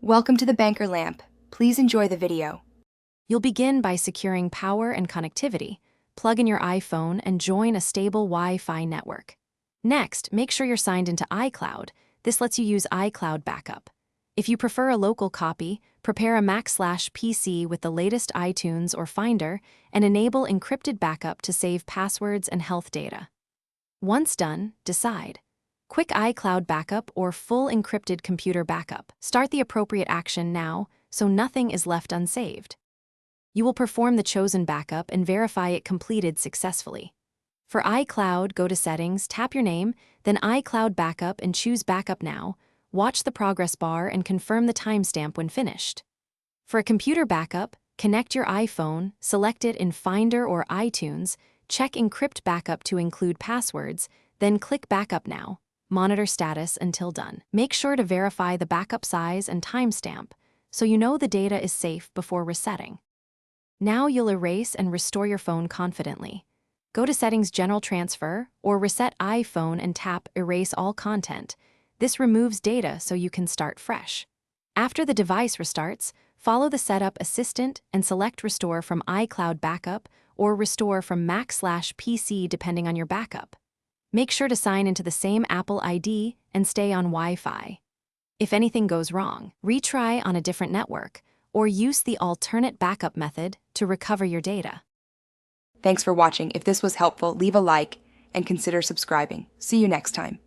Welcome to the Banker Lamp. Please enjoy the video. You'll begin by securing power and connectivity. Plug in your iPhone and join a stable Wi-Fi network. Next, make sure you're signed into iCloud. This lets you use iCloud backup. If you prefer a local copy, prepare a Mac/PC with the latest iTunes or Finder and enable encrypted backup to save passwords and health data. Once done, decide. Quick iCloud backup or full encrypted computer backup. Start the appropriate action now so nothing is left unsaved. You will perform the chosen backup and verify it completed successfully. For iCloud, go to Settings, tap your name, then iCloud Backup and choose Backup Now. Watch the progress bar and confirm the timestamp when finished. For a computer backup, connect your iPhone, select it in Finder or iTunes, check Encrypt Backup to include passwords, then click Backup Now. Monitor status until done. Make sure to verify the backup size and timestamp so you know the data is safe before resetting. Now you'll erase and restore your phone confidently. Go to Settings General Transfer or Reset iPhone and tap Erase All Content. This removes data so you can start fresh. After the device restarts, follow the Setup Assistant and select Restore from iCloud Backup or Restore from Mac/PC depending on your backup. Make sure to sign into the same Apple ID and stay on Wi-Fi. If anything goes wrong, retry on a different network or use the alternate backup method to recover your data. Thanks for watching. If this was helpful, leave a like and consider subscribing. See you next time.